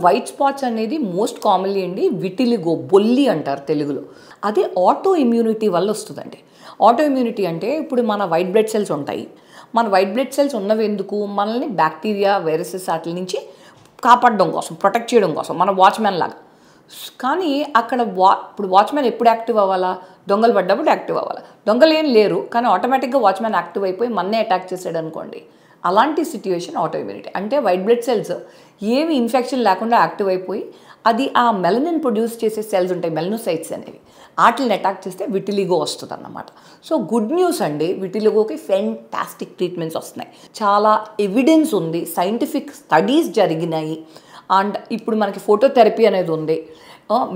White spots అనేది most commonly అండి vitiligo, బొల్లి అంటారు తెలుగులో. అదే ఆటో ఇమ్యూనిటీ వల్ల వస్తుందండి. ఆటో ఇమ్యూనిటీ అంటే ఇప్పుడు మన వైట్ బ్లడ్ సెల్స్ ఉంటాయి. మన వైట్ బ్లడ్ సెల్స్ ఉన్నవి ఎందుకు? మనల్ని బ్యాక్టీరియా, వైరసెస్ వాటి నుంచి కాపాడడం కోసం, ప్రొటెక్ట్ చేయడం కోసం, మన వాచ్మెన్ లాగా. కానీ అక్కడ ఇప్పుడు వాచ్మెన్ ఎప్పుడు యాక్టివ్ అవ్వాలా? దొంగలు పడ్డప్పుడు యాక్టివ్ అవ్వాలి. దొంగలు ఏం లేరు, కానీ ఆటోమేటిక్గా వాచ్మెన్ యాక్టివ్ అయిపోయి మన్నే అటాక్ చేసాడు అనుకోండి, అలాంటి సిట్యుయేషన్ ఆటో ఇమ్యూనిటీ. అంటే వైట్ బ్లడ్ సెల్స్ ఏమి ఇన్ఫెక్షన్ లేకుండా యాక్టివ్ అయిపోయి అది ఆ మెలనిన్ ప్రొడ్యూస్ చేసే సెల్స్ ఉంటాయి, మెలనోసైట్స్ అనేవి, వాటిని అటాక్ చేస్తే విటిలిగో వస్తుంది అన్నమాట. సో గుడ్ న్యూస్ అండి, విటిలిగోకి ఫెంటాస్టిక్ ట్రీట్మెంట్స్ వస్తున్నాయి. చాలా ఎవిడెన్స్ ఉంది, సైంటిఫిక్ స్టడీస్ జరిగినాయి. అండ్ ఇప్పుడు మనకి ఫోటోథెరపీ అనేది ఉంది.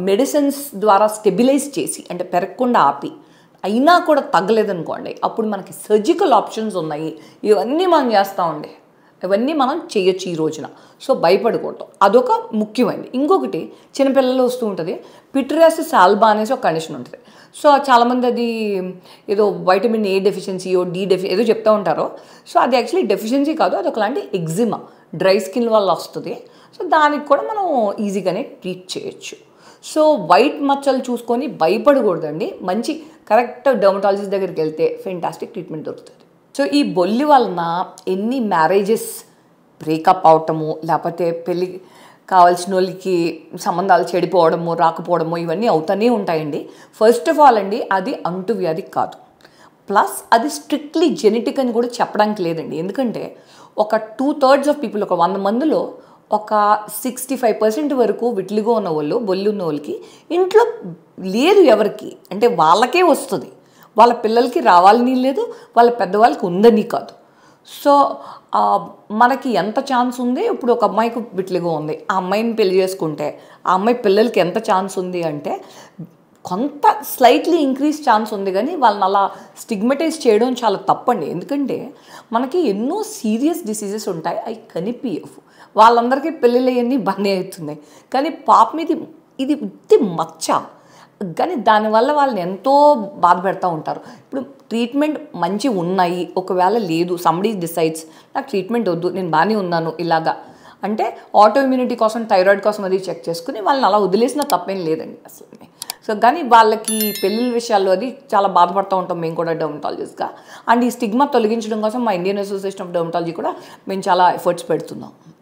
మెడిసిన్స్ ద్వారా స్టెబిలైజ్ చేసి, అంటే పెరగకుండా ఆపి, అయినా కూడా తగ్గలేదనుకోండి, అప్పుడు మనకి సర్జికల్ ఆప్షన్స్ ఉన్నాయి. ఇవన్నీ మనం చేస్తామండి, ఇవన్నీ మనం చేయొచ్చు ఈ రోజున. సో భయపడకూడదు, అదొక ముఖ్యమైనది. ఇంకొకటి చిన్నపిల్లలు వస్తూ ఉంటుంది, పిట్రియాసిస్ ఆల్బా అనేసి ఒక కండిషన్ ఉంటుంది. సో చాలామంది అది ఏదో వైటమిన్ ఏ డెఫిషియన్సీయో ఏదో చెప్తూ ఉంటారో. సో అది యాక్చువల్లీ డెఫిషియన్సీ కాదు, అది ఒకలాంటి ఎగ్జిమా, డ్రై స్కిన్ వల్ల వస్తుంది. సో దానికి కూడా మనం ఈజీగానే ట్రీట్ చేయొచ్చు. సో వైట్ మచ్చలు చూసుకొని భయపడకూడదండి, మంచి కరెక్ట్ డెర్మటాలజిస్ట్ దగ్గరికి వెళ్తే ఫెంటాస్టిక్ ట్రీట్మెంట్ దొరుకుతుంది. సో ఈ బొల్లి వలన ఎన్ని మ్యారేజెస్ బ్రేకప్ అవటము, లేకపోతే పెళ్ళి కావాల్సిన వాళ్ళకి సంబంధాలు చెడిపోవడము, రాకపోవడము, ఇవన్నీ అవుతూనే ఉంటాయండి. ఫస్ట్ ఆఫ్ ఆల్ అండి, అది అంటువ్యాధి కాదు. ప్లస్ అది స్ట్రిక్ట్లీ జెనెటిక్ అని కూడా చెప్పడానికి లేదండి. ఎందుకంటే ఒక 2/3 ఆఫ్ పీపుల్, ఒక 100 మందిలో ఒక 65% వరకు విటిలిగో ఉన్న వాళ్ళు, బొల్లి ఉన్న వాళ్ళకి ఇంట్లో లేదు ఎవరికి, అంటే వాళ్ళకే వస్తుంది. వాళ్ళ పిల్లలకి రావాలని లేదు, వాళ్ళ పెద్దవాళ్ళకి ఉందని కాదు. సో మనకి ఎంత ఛాన్స్ ఉంది? ఇప్పుడు ఒక అమ్మాయికి విటిలిగో ఉంది, ఆ అమ్మాయిని పెళ్లి చేసుకుంటే ఆ అమ్మాయి పిల్లలకి ఎంత ఛాన్స్ ఉంది అంటే కొంత స్లైట్లీ ఇంక్రీజ్ ఛాన్స్ ఉంది. కానీ వాళ్ళని అలా స్టిగ్మటైజ్ చేయడం చాలా తప్పండి. ఎందుకంటే మనకి ఎన్నో సీరియస్ డిసీజెస్ ఉంటాయి, అవి కనిపించవు. వాళ్ళందరికీ పెళ్ళిళ్ళు అవన్నీ బాగానే అవుతున్నాయి, కానీ పాప మీద ఇది ఉత్తి మచ్చ, కానీ దానివల్ల వాళ్ళని ఎంతో బాధ పెడతా ఉంటారు. ఇప్పుడు ట్రీట్మెంట్ మంచి ఉన్నాయి, ఒకవేళ లేదు, సంబడీ డిసైడ్స్ నాకు ట్రీట్మెంట్ వద్దు, నేను బాగానే ఉన్నాను ఇలాగా అంటే, ఆటో ఇమ్యూనిటీ కోసం, థైరాయిడ్ కోసం అది చెక్ చేసుకుని వాళ్ళని అలా వదిలేసినా తప్పేం లేదండి అసలు. సో కానీ వాళ్ళకి పెళ్ళిళ్ళ విషయాల్లో అది చాలా బాధపడుతూ ఉంటాం మేము కూడా డెర్మటాలజిస్ట్గా. అండ్ ఈ స్టిగ్మా తొలగించడం కోసం మా ఇండియన్ అసోసియేషన్ ఆఫ్ డెర్మటాలజీ కూడా మేము చాలా ఎఫర్ట్స్ పెడుతున్నాం.